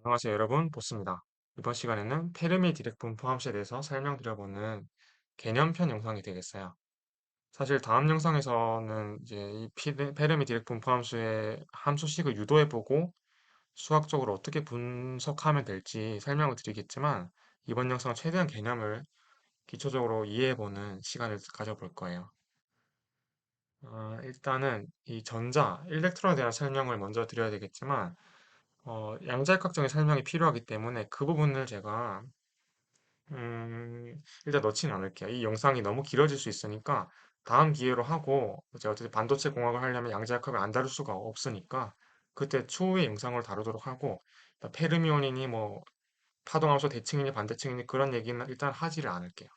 안녕하세요 여러분, 보스입니다. 이번 시간에는 페르미 디렉 분포 함수에 대해서 설명드려보는 개념편 영상이 되겠어요. 사실 다음 영상에서는 이제 이 페르미 디렉 분포 함수의 함수식을 유도해보고 수학적으로 어떻게 분석하면 될지 설명을 드리겠지만, 이번 영상은 최대한 개념을 기초적으로 이해해보는 시간을 가져볼 거예요. 일단은 이 일렉트론에 대한 설명을 먼저 드려야 되겠지만, 양자역학적인 설명이 필요하기 때문에 그 부분을 제가 일단 넣지는 않을게요. 이 영상이 너무 길어질 수 있으니까 다음 기회로 하고, 제가 어쨌든 반도체 공학을 하려면 양자역학을 안 다룰 수가 없으니까 그때 추후에 영상을 다루도록 하고, 페르미온이니 뭐 파동함수 대칭이니 반대칭이니 그런 얘기는 일단 하지를 않을게요.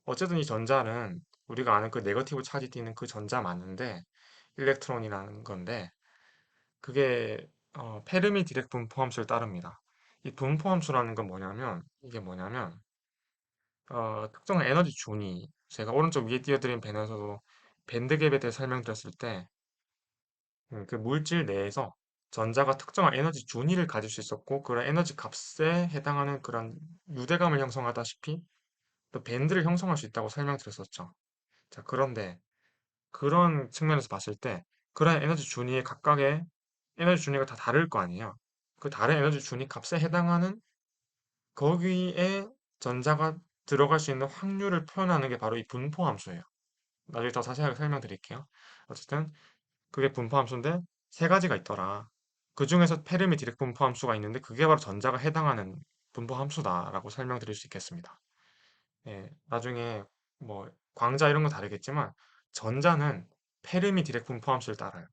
어쨌든 이 전자는 우리가 아는 그 네거티브 차지 띠는 그 전자 맞는데, 일렉트론이라는 건데, 그게 페르미 디렉 분포함수를 따릅니다. 이 분포함수라는 건 뭐냐면 특정한 에너지 준위, 제가 오른쪽 위에 띄워드린 밴에서도 밴드갭에 대해 설명드렸을 때, 그 물질 내에서 전자가 특정한 에너지 준위를 가질 수 있었고, 그런 에너지 값에 해당하는 그런 유대감을 형성하다시피 또 밴드를 형성할 수 있다고 설명드렸었죠. 자, 그런데 그런 측면에서 봤을 때 그런 에너지 준위의 각각의 에너지 준위가 다 다를 거 아니에요. 그 다른 에너지 준위 값에 해당하는 거기에 전자가 들어갈 수 있는 확률을 표현하는 게 바로 이 분포함수예요. 나중에 더 자세하게 설명드릴게요. 어쨌든 그게 분포함수인데 세 가지가 있더라. 그 중에서 페르미 디렉 분포함수가 있는데 그게 바로 전자가 해당하는 분포함수다라고 설명드릴 수 있겠습니다. 예, 나중에 뭐 광자 이런 건 다르겠지만 전자는 페르미 디렉 분포함수를 따라요.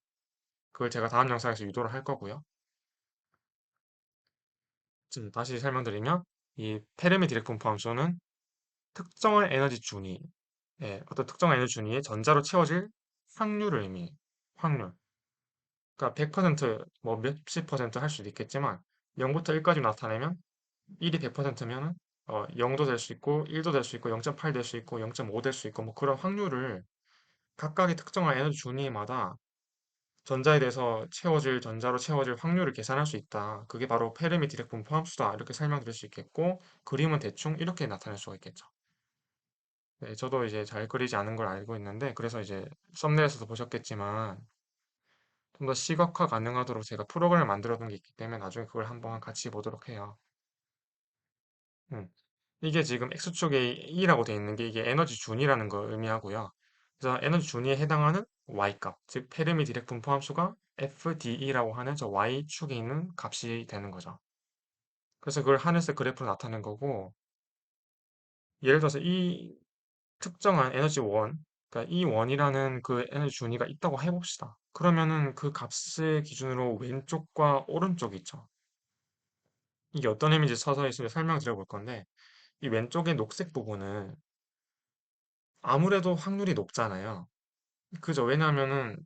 그걸 제가 다음 영상에서 유도를 할 거고요. 다시 설명드리면 이 페르미 디렉 분포함수는 특정한 에너지 준위, 어떤 특정한 에너지 준위에 전자로 채워질 확률을 의미해요. 확률. 그러니까 100%, 뭐 몇십 퍼센트 할 수도 있겠지만 0부터 1까지 나타내면 1이 100%면은 0도 될 수 있고 1도 될 수 있고 0.8 될 수 있고 0.5 될 수 있고 뭐 그런 확률을 각각의 특정한 에너지 준위마다 전자에 대해서 전자로 채워질 확률을 계산할 수 있다. 그게 바로 페르미 디렉 분포 함수다. 이렇게 설명드릴 수 있겠고, 그림은 대충 이렇게 나타낼 수가 있겠죠. 네, 저도 이제 잘 그리지 않은 걸 알고 있는데, 그래서 이제 썸네일에서도 보셨겠지만, 좀 더 시각화 가능하도록 제가 프로그램을 만들어 둔 게 있기 때문에 나중에 그걸 한번 같이 보도록 해요. 음. 이게 지금 X축에 E라고 되어 있는 게 이게 에너지 준이라는 걸 의미하고요. 그래서 에너지 준위에 해당하는 Y값, 즉 페르미 디렉 분포 함수가 FDE라고 하는 저 Y축에 있는 값이 되는 거죠. 그래서 그걸 하늘색 그래프로 나타낸 거고, 예를 들어서 이 특정한 에너지 원, 그러니까 이 원이라는 그 에너지 준위가 있다고 해봅시다. 그러면은 그 값의 기준으로 왼쪽과 오른쪽이 있죠. 이게 어떤 의미인지 서서히 설명드려 볼 건데, 이 왼쪽의 녹색 부분은 아무래도 확률이 높잖아요. 그죠? 왜냐하면은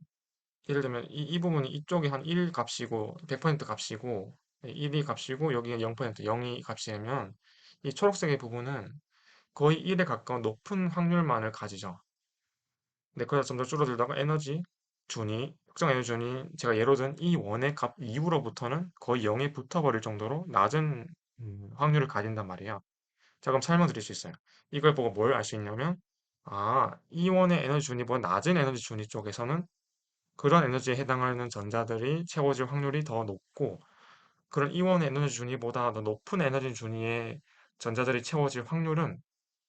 예를 들면 이 부분이 이쪽이 한 1 값이고 100% 값이고 1이 값이고 여기가 0%, 0이 값이면 이 초록색의 부분은 거의 1에 가까운 높은 확률만을 가지죠. 근데 그러다 점점 줄어들다가 특정 에너지 준이 제가 예로 든 이 원의 값 이후로부터는 거의 0에 붙어버릴 정도로 낮은 확률을 가진단 말이에요. 자, 그럼 설명드릴 수 있어요. 이걸 보고 뭘 알 수 있냐면, 이 원의 에너지 준위보다 낮은 에너지 준위 쪽에서는 그런 에너지에 해당하는 전자들이 채워질 확률이 더 높고, 그런 이원의 에너지 준위보다 더 높은 에너지 준위의 전자들이 채워질 확률은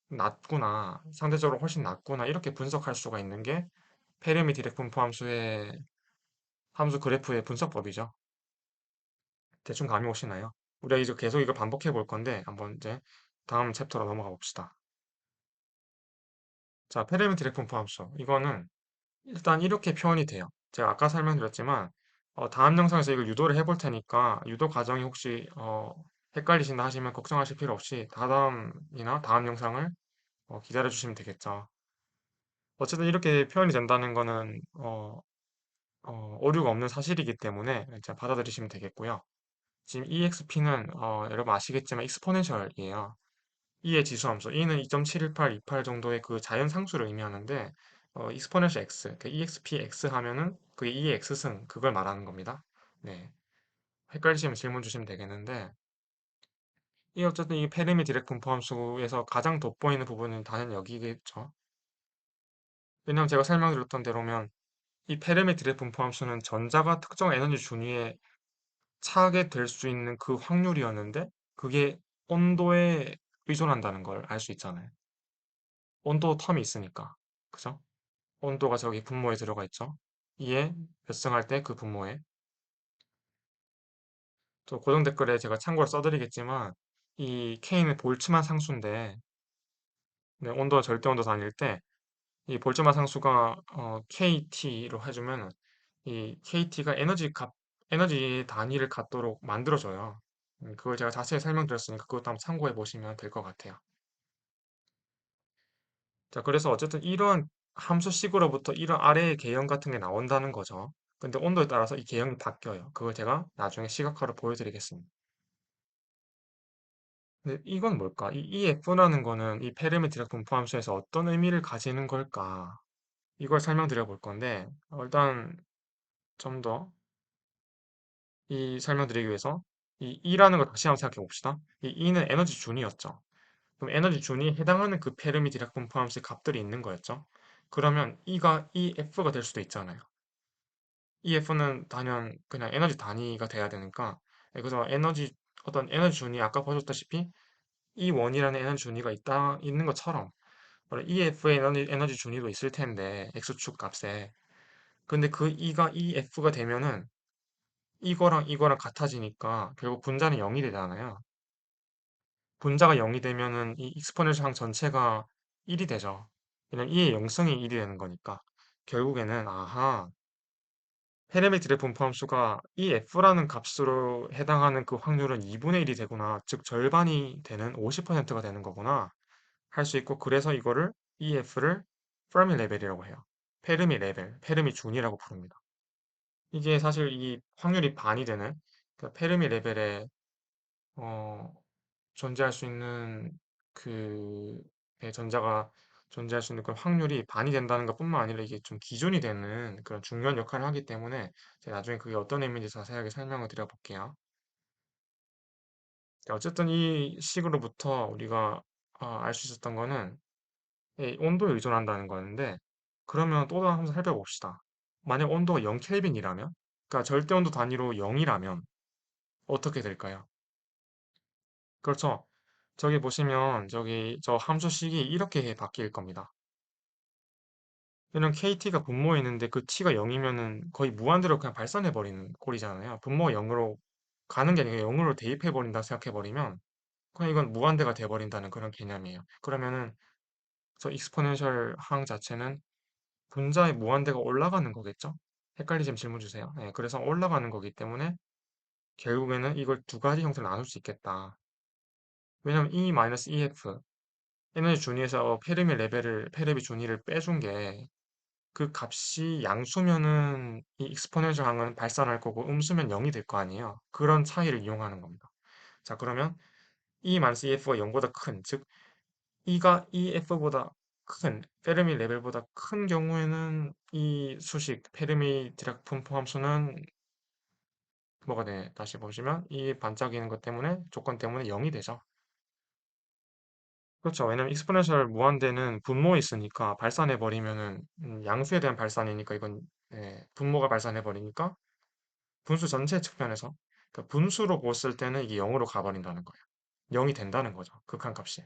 낮구나, 상대적으로 훨씬 낮구나, 이렇게 분석할 수가 있는 게 페르미 디렉 분포 함수의 함수 그래프의 분석법이죠. 대충 감이 오시나요? 우리가 이제 계속 이걸 반복해 볼 건데, 한번 이제 다음 챕터로 넘어가 봅시다. 자, 페르미 디렉 분포 함수. 이거는 일단 이렇게 표현이 돼요. 제가 아까 설명드렸지만, 다음 영상에서 이걸 유도를 해볼 테니까, 유도 과정이 혹시, 헷갈리신다 하시면 걱정하실 필요 없이 다다음이나 다음 영상을 기다려 주시면 되겠죠. 어쨌든 이렇게 표현이 된다는 거는, 오류가 없는 사실이기 때문에 이제 받아들이시면 되겠고요. 지금 EXP는, 여러분 아시겠지만 익스포넨셜이에요. E의 지수함수, E는 2.718, 28 정도의 그 자연 상수를 의미하는데, exponential x, 그 exp x 하면은 그게 E의 x승, 그걸 말하는 겁니다. 네. 헷갈리시면 질문 주시면 되겠는데, 이 어쨌든 이 페르미 디렉 분포함수에서 가장 돋보이는 부분은 당연히 여기겠죠. 왜냐면 제가 설명드렸던 대로면 이 페르미 디렉 분포함수는 전자가 특정 에너지 준위에 차게 될 수 있는 그 확률이었는데 그게 온도에 의존한다는 걸 알 수 있잖아요. 온도 텀이 있으니까. 그죠? 온도가 저기 분모에 들어가 있죠. 이에 몇 승할 때 그 분모에. 또 고정 댓글에 제가 참고로 써드리겠지만 이 K는 볼츠만 상수인데 네, 온도가 절대 온도 단위일 때 이 볼츠만 상수가 KT로 해주면 이 KT가 에너지 단위를 갖도록 만들어줘요. 그걸 제가 자세히 설명드렸으니까 그것도 한번 참고해 보시면 될 것 같아요. 자, 그래서 어쨌든 이런 함수식으로부터 이런 아래의 개형 같은 게 나온다는 거죠. 근데 온도에 따라서 이 개형이 바뀌어요. 그걸 제가 나중에 시각화로 보여드리겠습니다. 근데 이건 뭘까? 이 EF라는 거는 이 페르미트락 분포함수에서 어떤 의미를 가지는 걸까? 이걸 설명드려 볼 건데, 일단 좀 더 이 설명드리기 위해서 이 E라는 걸 다시 한번 생각해 봅시다. 이 E는 에너지 준이었죠. 그럼 에너지 준이 해당하는 그 페르미 디락 분포함수의 값들이 있는 거였죠. 그러면 E가 EF가 될 수도 있잖아요. EF는 단연 그냥 에너지 단위가 돼야 되니까 그래서 어떤 에너지 준이 아까 보셨다시피 E1이라는 에너지 준위가 있는 것처럼 EF의 에너지 준위도 있을 텐데 X축 값에 근데 그 E가 EF가 되면은 이거랑 같아지니까 결국 분자는 0이 되잖아요. 분자가 0이 되면은 이 익스포넨셜 항 전체가 1이 되죠. 왜냐면 E의 영성이 1이 되는 거니까. 결국에는 아하 페르미트의 분포함수가 EF라는 값으로 해당하는 그 확률은 2분의 1이 되구나. 즉 절반이 되는 50%가 되는 거구나. 할 수 있고 그래서 이거를 EF를 페르미 레벨이라고 해요. 페르미 레벨, 페르미 준이라고 부릅니다. 이게 사실 이 확률이 반이 되는 그 페르미 레벨에 어, 존재할 수 있는 그 전자가 존재할 수 있는 그런 확률이 반이 된다는 것뿐만 아니라 이게 좀 기준이 되는 그런 중요한 역할을 하기 때문에 제가 나중에 그게 어떤 의미인지 자세하게 설명을 드려볼게요. 자, 어쨌든 이 식으로부터 우리가 알 수 있었던 거는 이 온도에 의존한다는 거였는데 그러면 또 한번 살펴봅시다. 만약 온도가 0켈빈이라면 그러니까 절대 온도 단위로 0이라면 어떻게 될까요? 그렇죠. 저기 보시면 저기 저 함수식이 이렇게 바뀔 겁니다. 왜냐면 KT가 분모에 있는데 그 T가 0이면은 거의 무한대로 그냥 발산해 버리는 꼴이잖아요. 분모가 0으로 가는 게 아니라 0으로 대입해 버린다 생각해 버리면 그냥 이건 무한대가 돼 버린다는 그런 개념이에요. 그러면은 저 익스포넨셜 항 자체는 분자의 무한대가 올라가는 거겠죠? 헷갈리시면 질문 주세요. 네, 그래서 올라가는 거기 때문에 결국에는 이걸 두 가지 형태로 나눌 수 있겠다. 왜냐면 E-EF 에너지 준위에서 페르미 준위를 빼준 게 그 값이 양수면은 이 익스포넨셜 항은 발산할 거고 음수면 0이 될 거 아니에요. 그런 차이를 이용하는 겁니다. 자, 그러면 E-EF가 0보다 큰, 즉 E가 EF보다 큰, 페르미 레벨보다 큰 경우에는 이 수식, 페르미 디락 분포 함수는 뭐가 돼? 다시 보시면 이 반짝이는 것 때문에 조건 때문에 0이 되죠. 그렇죠. 왜냐면 익스포넨셜 무한대는 분모에 있으니까 발산해 버리면은 양수에 대한 발산이니까 이건 분모가 발산해 버리니까 분수 전체 측면에서 그러니까 분수로 보았을 때는 이게 0으로 가버린다는 거예요. 0이 된다는 거죠. 극한값이.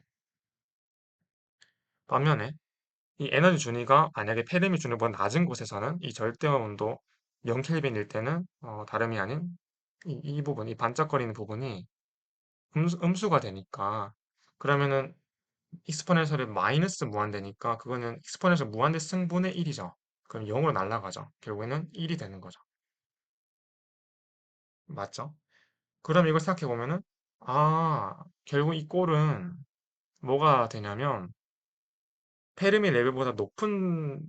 반면에 이 에너지 준위가 만약에 페르미 준위보다 낮은 곳에서는 이 절대온 온도 0켈빈일 때는 다름이 아닌 이 부분, 이 반짝거리는 부분이 음수가 되니까 그러면은 익스포넨셜이 마이너스 무한대니까 그거는 익스포넨셜 무한대 승분의 1이죠. 그럼 0으로 날아가죠. 결국에는 1이 되는 거죠. 맞죠? 그럼 이걸 생각해 보면은 결국 이 꼴은 뭐가 되냐면 페르미 레벨보다 높은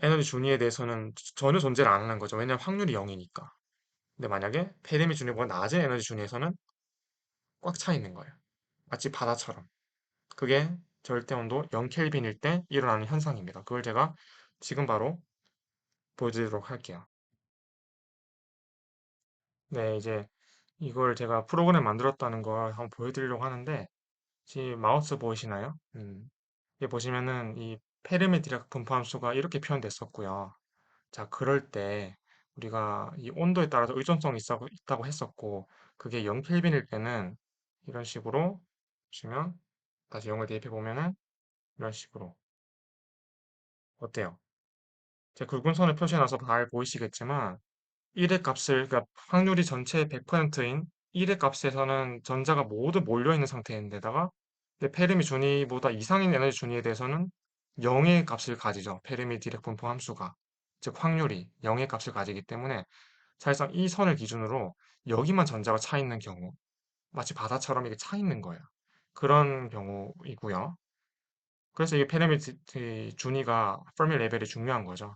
에너지 준위에 대해서는 전혀 존재를 안 하는 거죠. 왜냐면 확률이 0이니까. 근데 만약에 페르미 준위보다 낮은 에너지 준위에서는 꽉 차 있는 거예요. 마치 바다처럼. 그게 절대 온도 0켈빈일 때 일어나는 현상입니다. 그걸 제가 지금 바로 보여드리도록 할게요. 네, 이제 이걸 제가 프로그램 만들었다는 걸 한번 보여드리려고 하는데, 지금 마우스 보이시나요? 이게 보시면은 이 페르미 디라크 분포 함수가 이렇게 표현됐었고요. 자, 그럴 때 우리가 이 온도에 따라서 의존성이 있다고 했었고, 그게 0켈빈일 때는 이런 식으로 보시면, 다시 0을 대입해 보면은 이런 식으로 어때요? 제 굵은 선을 표시해놔서 잘 보이시겠지만 1의 값을, 그러니까 확률이 전체 100%인 1의 값에서는 전자가 모두 몰려있는 상태인데다가 페르미 준위보다 이상인 에너지 준위에 대해서는 0의 값을 가지죠. 페르미 디렉 분포 함수가. 즉 확률이 0의 값을 가지기 때문에 사실상 이 선을 기준으로 여기만 전자가 차 있는 경우, 마치 바다처럼 이게 차 있는 거예요. 그런 경우이고요. 그래서 이게 페르미 준위가 페르미 레벨이 중요한 거죠.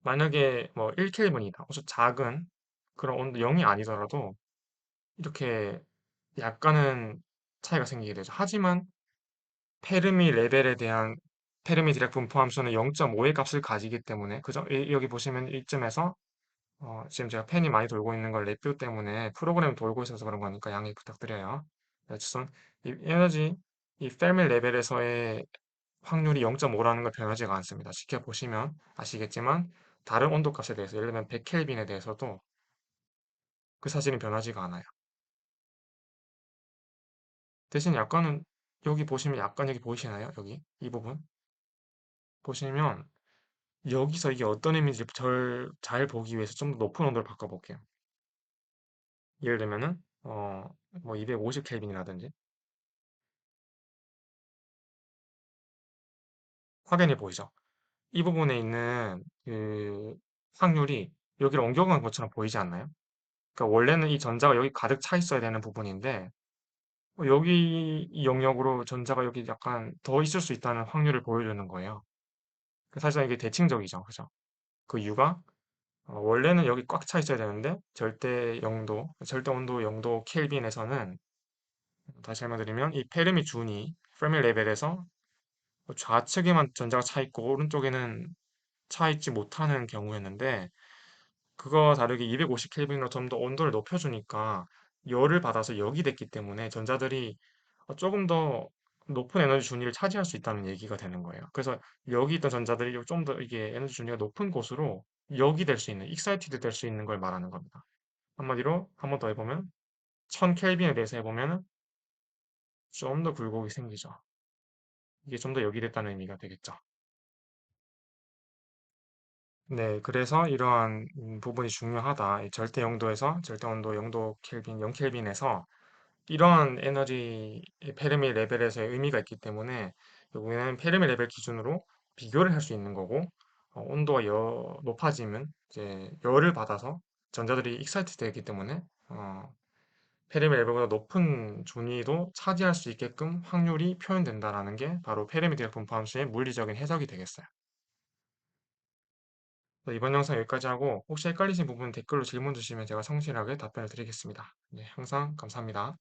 만약에 뭐 1켈빈이다. 아주 작은 그런 온도 0이 아니더라도 이렇게 약간은 차이가 생기게 되죠. 하지만 페르미 레벨에 대한 페르미 디렉 분포 함수는 0.5의 값을 가지기 때문에 그죠? 여기 보시면 이쯤에서 지금 제가 펜이 많이 돌고 있는 걸 레뷰 때문에 프로그램이 돌고 있어서 그런 거니까 양해 부탁드려요. 네, 어쨌든 이 에너지 이 페르미 레벨에서의 확률이 0.5라는 걸 변하지가 않습니다. 지켜보시면 아시겠지만 다른 온도 값에 대해서 예를 들면 100켈빈에 대해서도 그 사실은 변하지가 않아요. 대신 약간은 여기 보시면 약간 여기 보이시나요? 여기 이 부분 보시면 여기서 이게 어떤 의미인지 잘 보기 위해서 좀 더 높은 온도를 바꿔볼게요. 예를 들면은 뭐 250켈빈이라든지 확연히 보이죠? 이 부분에 있는 그 확률이 여기를 옮겨간 것처럼 보이지 않나요? 그러니까 원래는 이 전자가 여기 가득 차 있어야 되는 부분인데 여기 이 영역으로 전자가 여기 약간 더 있을 수 있다는 확률을 보여주는 거예요. 사실상 이게 대칭적이죠. 그죠? 그 이유가 원래는 여기 꽉 차 있어야 되는데 절대 온도 0도 켈빈에서는 다시 설명드리면 이 페르미 준이 페르미 레벨에서 좌측에만 전자가 차 있고 오른쪽에는 차 있지 못하는 경우였는데 그거와 다르게 250켈빈으로 좀 더 온도를 높여주니까 열을 받아서 역이 됐기 때문에 전자들이 조금 더 높은 에너지 준위를 차지할 수 있다는 얘기가 되는 거예요. 그래서 여기 있던 전자들이 좀 더 이게 에너지 준위가 높은 곳으로 역이 될 수 있는, 익사이티드 될 수 있는 걸 말하는 겁니다. 한마디로 한 번 더 해보면 1000켈빈에 대해서 해보면 좀 더 굴곡이 생기죠. 이게 좀 더 역이 됐다는 의미가 되겠죠. 네, 그래서 이러한 부분이 중요하다. 이 절대 영도에서 절대 온도 0도 켈빈, 0켈빈에서 이러한 에너지 페르미 레벨에서의 의미가 있기 때문에 결국에는 페르미 레벨 기준으로 비교를 할 수 있는 거고 온도가 높아지면 이제 열을 받아서 전자들이 익사이트 되기 때문에 페르미 레벨보다 높은 준위도 차지할 수 있게끔 확률이 표현된다라는 게 바로 페르미 디렉 분포 함수의 물리적인 해석이 되겠어요. 이번 영상 여기까지 하고 혹시 헷갈리신 부분 댓글로 질문 주시면 제가 성실하게 답변을 드리겠습니다. 네, 항상 감사합니다.